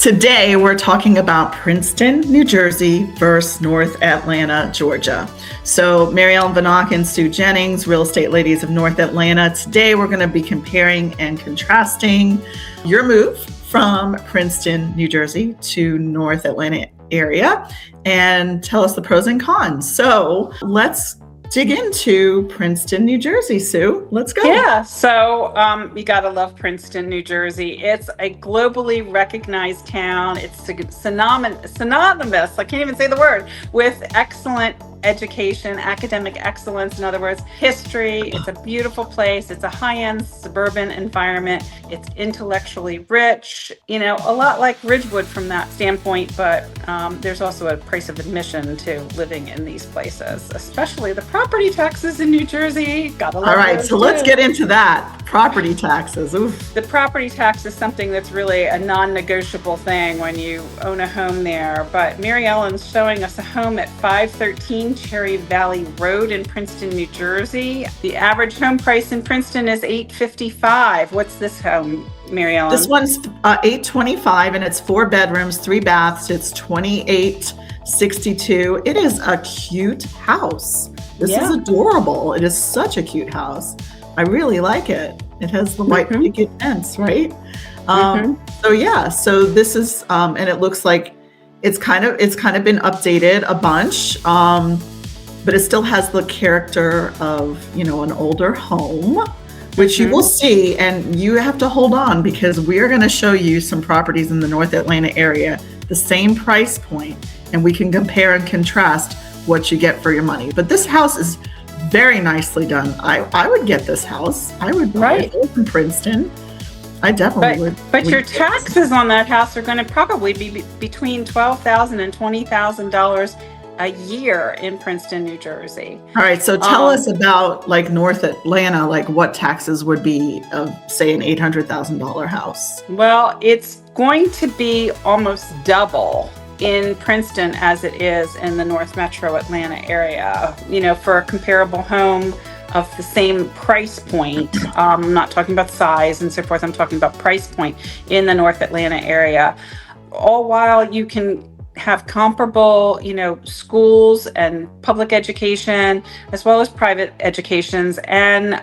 Today, we're talking about Princeton, New Jersey versus North Atlanta, Georgia. So Mary Ellen Vanock and Sue Jennings, real estate ladies of North Atlanta. Today, we're going to be comparing and contrasting your move from Princeton, New Jersey to North Atlanta area and tell us the pros and cons. So let's dig into Princeton, New Jersey, Sue. Let's go. Yeah, so you gotta love Princeton, New Jersey. It's a globally recognized town. It's synonymous, I can't even say the word, with excellent education, academic excellence, in other words, history. It's a beautiful place. It's a high-end suburban environment. It's intellectually rich, a lot like Ridgewood from that standpoint, but there's also a price of admission to living in these places, especially the property taxes in New Jersey. Gotta love All right, those so too. let's get into that. Property taxes. Oof. The property tax is something that's really a non-negotiable thing when you own a home there. But Mary Ellen's showing us a home at 513 Cherry Valley Road in Princeton, New Jersey. The average home price in Princeton is $855. What's this home, Mary Ellen? This one's $825 and it's 4 bedrooms, 3 baths. It's $2862. It is a cute house. This is adorable. It is such a cute house. I really like it. It has the white picket fence, right? So this is, and it looks like it's kind of been updated a bunch, but it still has the character of, an older home, which you will see, and you have to hold on because we're going to show you some properties in the North Atlanta area, the same price point, and we can compare and contrast what you get for your money. But this house is very nicely done. I would get this house. I would buy it in Princeton. I definitely would. But your taxes on that house are going to probably be between $12,000 and $20,000 a year in Princeton, New Jersey. All right. So tell us about like North Atlanta, like what taxes would be of, say, an $800,000 house. Well, it's going to be almost double in Princeton as it is in the North Metro Atlanta area. For a comparable home of the same price point, I'm not talking about size and so forth, I'm talking about price point in the North Atlanta area. All while you can have comparable, schools and public education, as well as private educations and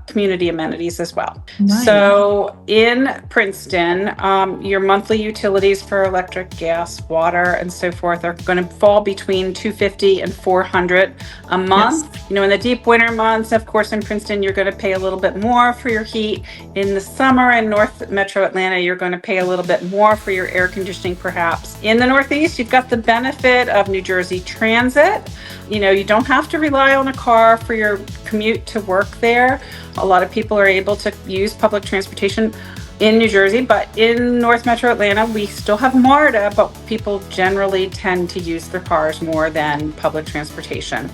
community amenities as well. Nice. So in Princeton, your monthly utilities for electric, gas, water, and so forth are going to fall between $250 and $400 a month. Yes. In the deep winter months, of course, in Princeton, you're going to pay a little bit more for your heat. In the summer in North Metro Atlanta, you're going to pay a little bit more for your air conditioning, perhaps. In the Northeast, you've got the benefit of New Jersey Transit. You don't have to rely on a car for your commute to work there. A lot of people are able to use public transportation in New Jersey, but in North Metro Atlanta, we still have MARTA, but people generally tend to use their cars more than public transportation.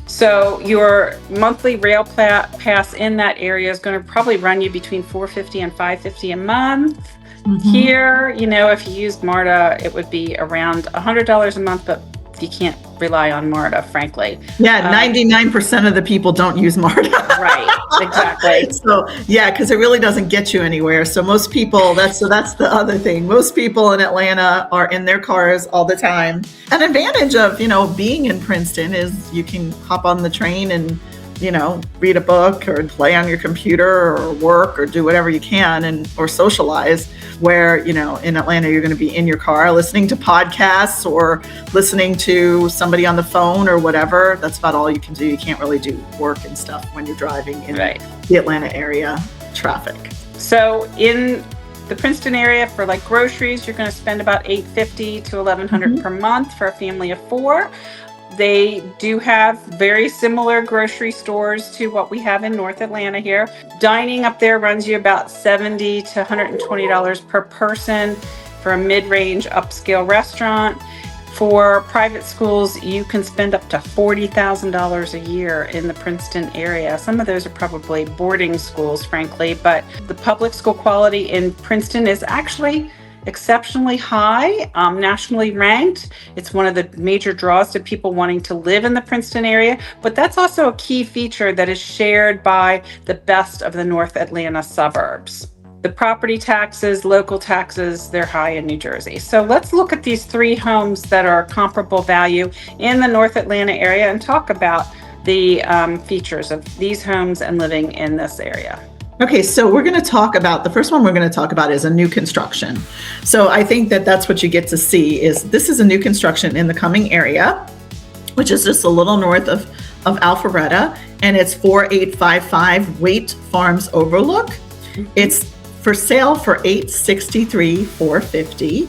So your monthly rail pass in that area is going to probably run you between $450 and $550 a month. Here, if you used MARTA, it would be around $100 a month, but you can't rely on MARTA, frankly. Yeah, 99% of the people don't use MARTA. Right, exactly. So, because it really doesn't get you anywhere. So most people, that's the other thing. Most people in Atlanta are in their cars all the time. An advantage of, being in Princeton is you can hop on the train and read a book or play on your computer or work or do whatever you can or socialize, where, in Atlanta, you're going to be in your car listening to podcasts or listening to somebody on the phone or whatever. That's about all you can do. You can't really do work and stuff when you're driving in the Atlanta area traffic. So in the Princeton area for like groceries, you're going to spend about $850 to $1,100 per month for a family of 4. They do have very similar grocery stores to what we have in North Atlanta here. Dining up there runs you about $70 to $120 per person for a mid-range upscale restaurant. For private schools, you can spend up to $40,000 a year in the Princeton area. Some of those are probably boarding schools, frankly, but the public school quality in Princeton is actually exceptionally high, nationally ranked. It's one of the major draws to people wanting to live in the Princeton area, but that's also a key feature that is shared by the best of the North Atlanta suburbs. The property taxes, local taxes, they're high in New Jersey. So let's look at these 3 homes that are comparable value in the North Atlanta area and talk about the features of these homes and living in this area. Okay, so we're going to talk about, the first one we're going to talk about is a new construction. So I think that that's what you get to see is this is a new construction in the Cumming area, which is just a little north of Alpharetta, and it's 4855 Waite Farms Overlook. It's for sale for $863,450.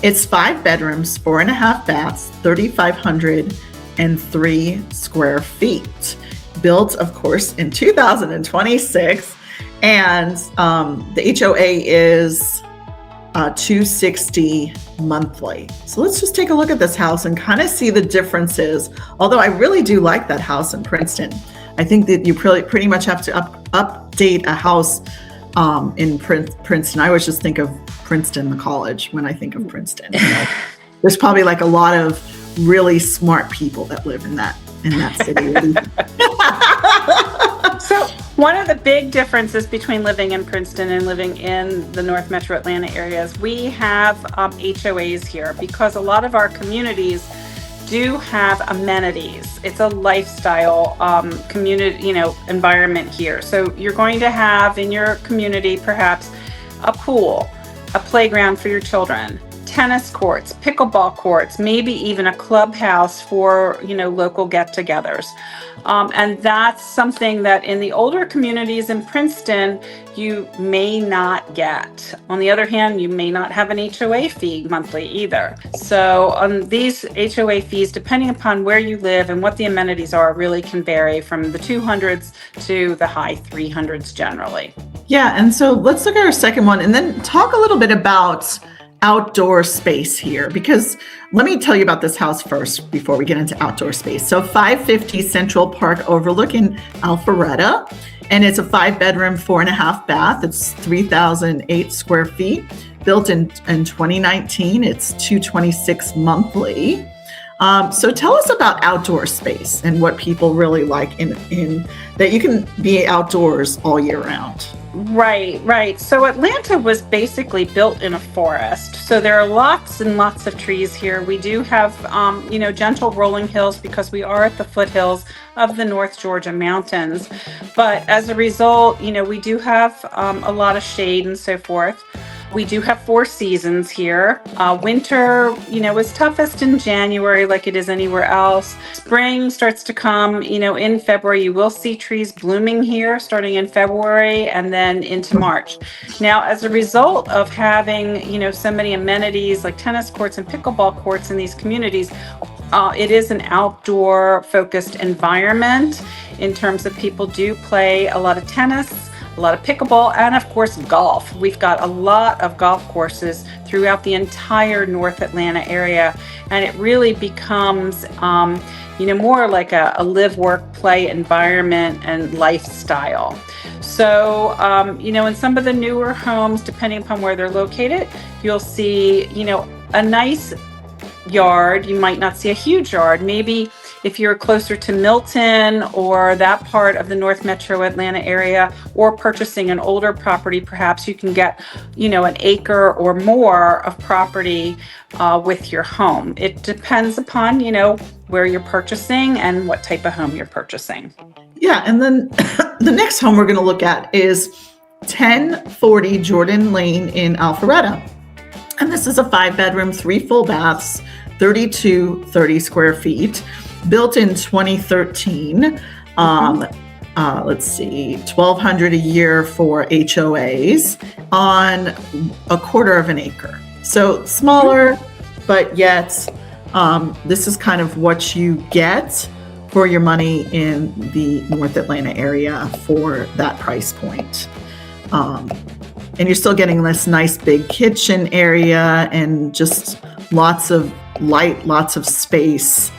It's 5 bedrooms, 4.5 baths, 3,503 square feet. Built, of course, in 2026, and the HOA is $260 monthly. So let's just take a look at this house and kind of see the differences. Although I really do like that house in Princeton. I think that you pretty much have to update a house in Princeton. I always just think of Princeton, the college, when I think of Princeton. You know? There's probably like a lot of really smart people that live in that city. So one of the big differences between living in Princeton and living in the North Metro Atlanta areas, we have HOAs here because a lot of our communities do have amenities. It's a lifestyle community, environment here. So you're going to have in your community perhaps a pool, a playground for your children, tennis courts, pickleball courts, maybe even a clubhouse for, local get-togethers. And that's something that in the older communities in Princeton, you may not get. On the other hand, you may not have an HOA fee monthly either. So these HOA fees, depending upon where you live and what the amenities are, really can vary from the 200s to the high 300s generally. Yeah, and so let's look at our second one and then talk a little bit about outdoor space here, because let me tell you about this house first before we get into outdoor space. So 550 Central Park Overlook in Alpharetta, and it's a 5-bedroom, 4.5 bath. It's 3,008 square feet, built in 2019. It's $226 monthly. So tell us about outdoor space and what people really like in that you can be outdoors all year round. Right. So Atlanta was basically built in a forest. So there are lots and lots of trees here. We do have, gentle rolling hills because we are at the foothills of the North Georgia mountains. But as a result, we do have a lot of shade and so forth. We do have 4 seasons here. Winter, is toughest in January like it is anywhere else. Spring starts to come, in February. You will see trees blooming here starting in February and then into March. Now, as a result of having, so many amenities like tennis courts and pickleball courts in these communities, it is an outdoor focused environment in terms of people do play a lot of tennis, a lot of pickleball, and of course golf. We've got a lot of golf courses throughout the entire North Atlanta area, and it really becomes more like a live, work, play environment and lifestyle. So in some of the newer homes, depending upon where they're located, you'll see a nice yard. You might not see a huge yard. Maybe if you're closer to Milton or that part of the North Metro Atlanta area, or purchasing an older property, perhaps you can get, an acre or more of property with your home. It depends upon, where you're purchasing and what type of home you're purchasing. Yeah, and then the next home we're going to look at is 1040 Jordan Lane in Alpharetta. And this is a 5-bedroom, 3 full baths, 3,230 square feet, built in 2013. Let's see, $1,200 a year for HOAs on a 1/4 acre. So smaller, but yet this is kind of what you get for your money in the North Atlanta area for that price point. And you're still getting this nice big kitchen area and just lots of light, lots of space.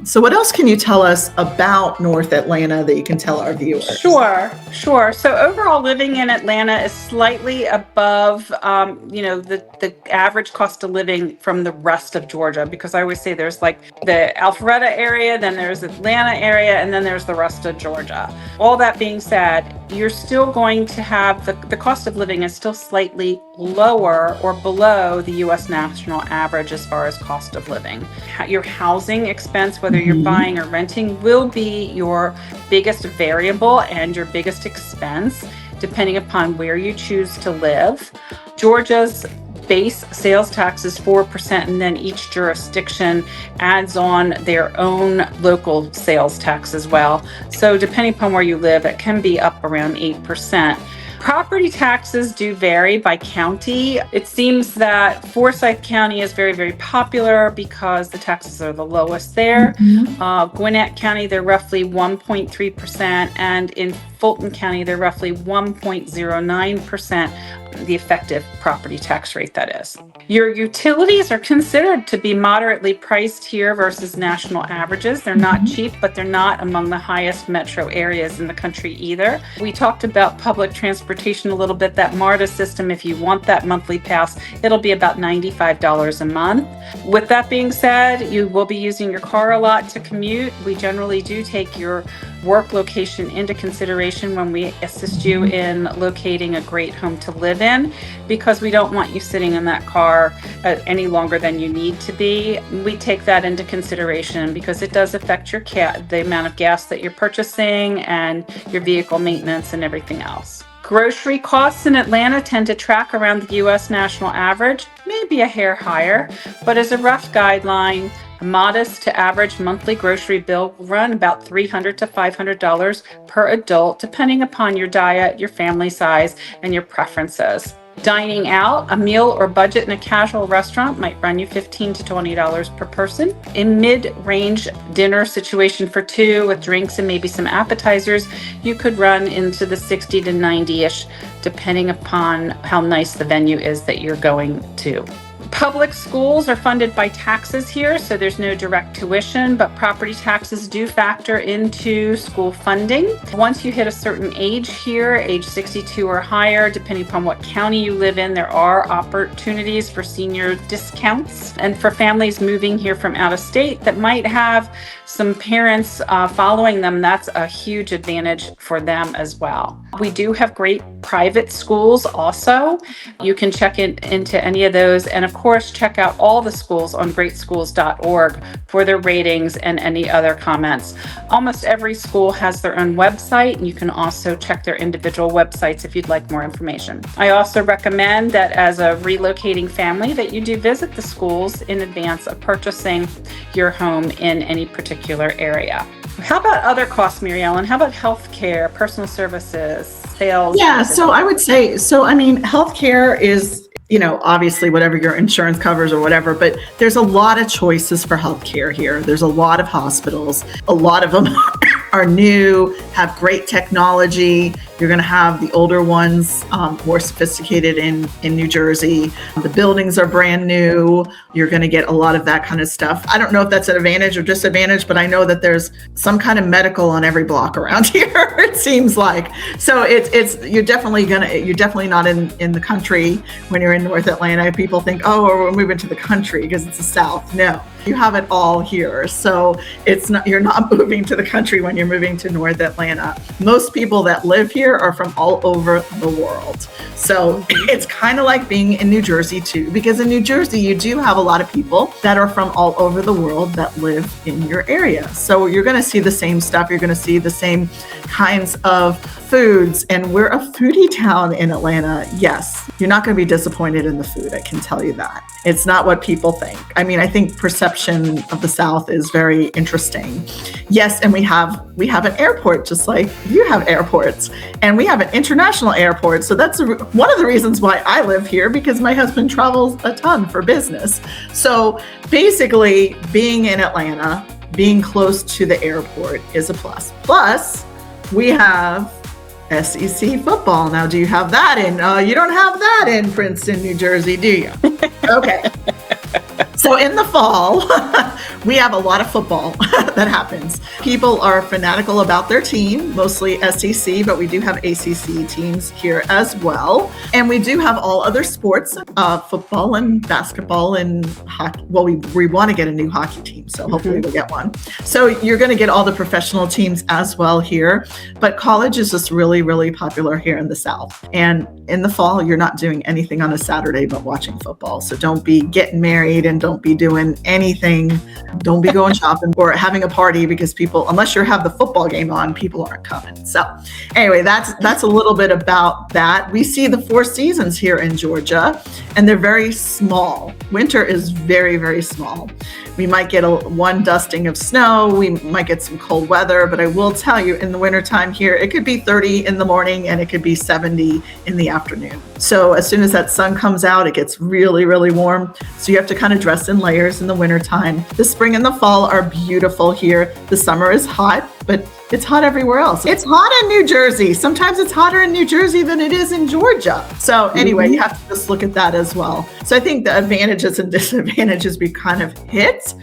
So what else can you tell us about North Atlanta that you can tell our viewers? Sure. So overall, living in Atlanta is slightly above, the average cost of living from the rest of Georgia, because I always say there's like the Alpharetta area, then there's Atlanta area, and then there's the rest of Georgia. All that being said, you're still going to have the cost of living is still slightly lower or below the US national average as far as cost of living. Your housing expense, whether you're buying or renting, will be your biggest variable and your biggest expense, depending upon where you choose to live. Georgia's base sales tax is 4%, and then each jurisdiction adds on their own local sales tax as well. So depending upon where you live, it can be up around 8%. Property taxes do vary by county. It seems that Forsyth County is very, very popular because the taxes are the lowest there. Gwinnett County, they're roughly 1.3%, and in Fulton County, they're roughly 1.09%, the effective property tax rate, that is. Your utilities are considered to be moderately priced here versus national averages. They're not cheap, but they're not among the highest metro areas in the country either. We talked about public transportation a little bit. That MARTA system, if you want that monthly pass, it'll be about $95 a month. With that being said, you will be using your car a lot to commute. We generally do take your work location into consideration when we assist you in locating a great home to live in, because we don't want you sitting in that car any longer than you need to be. We take that into consideration because it does affect your the amount of gas that you're purchasing and your vehicle maintenance and everything else. Grocery costs in Atlanta tend to track around the US national average, maybe a hair higher, but as a rough guideline, a modest to average monthly grocery bill will run about $300 to $500 per adult, depending upon your diet, your family size, and your preferences. Dining out, a meal or budget in a casual restaurant might run you $15 to $20 per person. In mid-range dinner situation for two with drinks and maybe some appetizers, you could run into the 60 to 90-ish, depending upon how nice the venue is that you're going to. Public schools are funded by taxes here, so there's no direct tuition, but property taxes do factor into school funding. Once you hit a certain age here, age 62 or higher, depending upon what county you live in, there are opportunities for senior discounts. And for families moving here from out of state that might have some parents following them, that's a huge advantage for them as well. We do have great private schools also. You can check into any of those, and of course check out all the schools on greatschools.org for their ratings and any other comments. Almost every school has their own website, and you can also check their individual websites if you'd like more information. I also recommend that as a relocating family that you do visit the schools in advance of purchasing your home in any particular area. How about other costs, Mary Ellen? How about healthcare, personal services, sales? Yeah, so I would say, healthcare is, obviously whatever your insurance covers or whatever, but there's a lot of choices for healthcare here. There's a lot of hospitals. A lot of them are new, have great technology. You're going to have the older ones, more sophisticated in New Jersey. The buildings are brand new. You're going to get a lot of that kind of stuff. I don't know if that's an advantage or disadvantage, but I know that there's some kind of medical on every block around here, it seems like. So you're definitely not in the country when you're in North Atlanta. People think, oh, we're moving to the country because it's the South. No, you have it all here. So you're not moving to the country when you're moving to North Atlanta. Most people that live here are from all over the world. So it's kind of like being in New Jersey too, because in New Jersey, you do have a lot of people that are from all over the world that live in your area. So you're going to see the same stuff. You're going to see the same kinds of foods. And we're a foodie town in Atlanta. Yes, you're not going to be disappointed in the food. I can tell you that. It's not what people think. I mean, I think perception of the South is very interesting. Yes, and we have an airport just like you have airports, and we have an international airport. So that's one of the reasons why I live here, because my husband travels a ton for business. So basically, being in Atlanta, being close to the airport is a plus. Plus, we have SEC football. Now, do you have that in? You don't have that in Princeton, New Jersey, do you? Okay. So in the fall, we have a lot of football that happens. People are fanatical about their team, mostly SEC, but we do have ACC teams here as well. And we do have all other sports, football and basketball and hockey. Well, we want to get a new hockey team, so hopefully we'll get one. So you're going to get all the professional teams as well here. But college is just really, really popular here in the South. And in the fall, you're not doing anything on a Saturday but watching football. So don't be getting married and don't be doing anything. Don't be going shopping or having a party because people, unless you have the football game on, people aren't coming. So anyway, that's a little bit about that. We see the 4 seasons here in Georgia, and they're very small. Winter is very, very small. We might get one dusting of snow. We might get some cold weather, but I will tell you in the wintertime here, it could be 30 in the morning and it could be 70 in the afternoon. So as soon as that sun comes out, it gets really, really warm. So you have to kind of dress in layers in the wintertime. The spring and the fall are beautiful here. The summer is hot, but it's hot everywhere else. It's hot in New Jersey. Sometimes it's hotter in New Jersey than it is in Georgia. So anyway, you have to just look at that as well. So I think the advantages and disadvantages we kind of hit.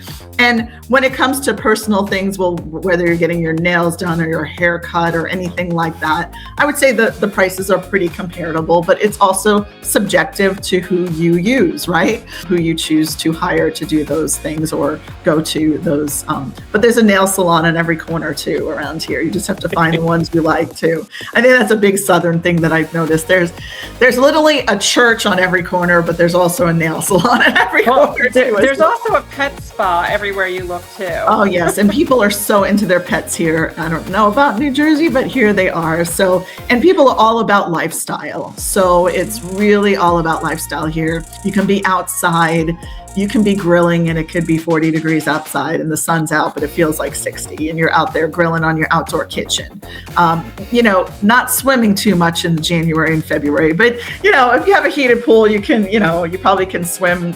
And when it comes to personal things, well, whether you're getting your nails done or your hair cut or anything like that, I would say the prices are pretty comparable, but it's also subjective to who you use, right? Who you choose to hire to do those things or go to those. But there's a nail salon in every corner too around here. You just have to find the ones you like too. I think that's a big Southern thing that I've noticed. There's literally a church on every corner, but there's also a nail salon in every corner too. There's also a pet spa everywhere you look too. Oh yes, and people are so into their pets here. I don't know about New Jersey, but here they are. So, and people are all about lifestyle. So it's really all about lifestyle here. You can be outside. You can be grilling and it could be 40 degrees outside and the sun's out, but it feels like 60 and you're out there grilling on your outdoor kitchen. Not swimming too much in January and February, but if you have a heated pool, you can, you probably can swim,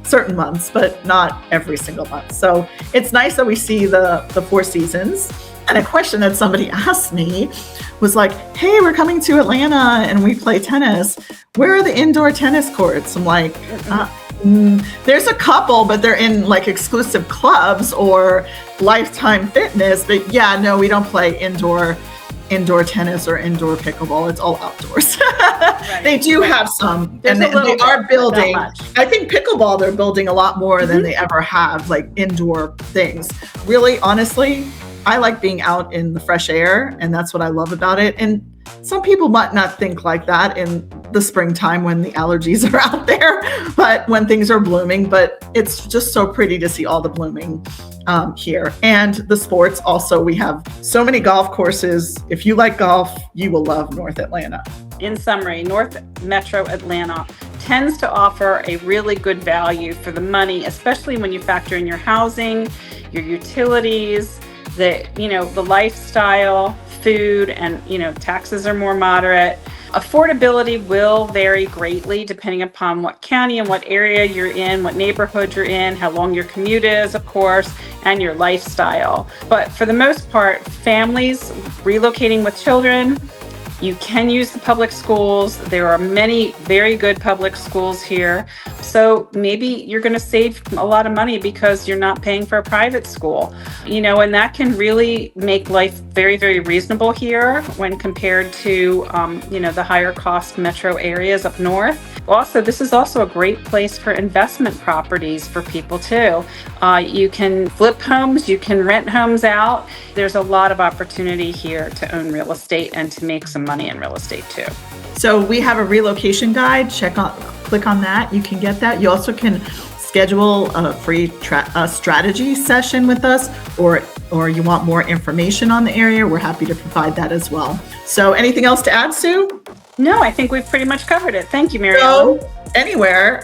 certain months, but not every single month. So it's nice that we see the 4 seasons. And a question that somebody asked me was like, hey, we're coming to Atlanta and we play tennis. Where are the indoor tennis courts? I'm like, there's a couple, but they're in like exclusive clubs or Lifetime Fitness. But yeah, no, we don't play indoor tennis or indoor pickleball. It's all outdoors. Right. They do have some, and they are building. I think pickleball, they're building a lot more than they ever have, like indoor things. Really, honestly, I like being out in the fresh air, and that's what I love about it. And some people might not think like that in the springtime when the allergies are out there, but when things are blooming, but it's just so pretty to see all the blooming here. And the sports also, we have so many golf courses. If you like golf, you will love North Atlanta. In summary, North Metro Atlanta tends to offer a really good value for the money, especially when you factor in your housing, your utilities, the lifestyle, food, and taxes are more moderate. Affordability will vary greatly depending upon what county and what area you're in, what neighborhood you're in, how long your commute is, of course, and your lifestyle. But for the most part, families relocating with children, you can use the public schools. There are many very good public schools here. So maybe you're going to save a lot of money because you're not paying for a private school, and that can really make life very, very reasonable here when compared to, the higher cost metro areas up north. Also, this is also a great place for investment properties for people too. You can flip homes, you can rent homes out. There's a lot of opportunity here to own real estate and to make some money in real estate too. So we have a relocation guide. Click on that. You can get that. You also can schedule a free strategy session with us, or you want more information on the area, we're happy to provide that as well. So anything else to add, Sue? No, I think we've pretty much covered it. Thank you, Mary. So anywhere,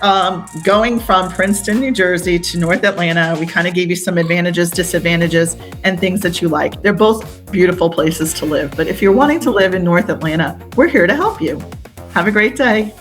going from Princeton, New Jersey to North Atlanta, we kind of gave you some advantages, disadvantages, and things that you like. They're both beautiful places to live. But if you're wanting to live in North Atlanta, we're here to help you. Have a great day.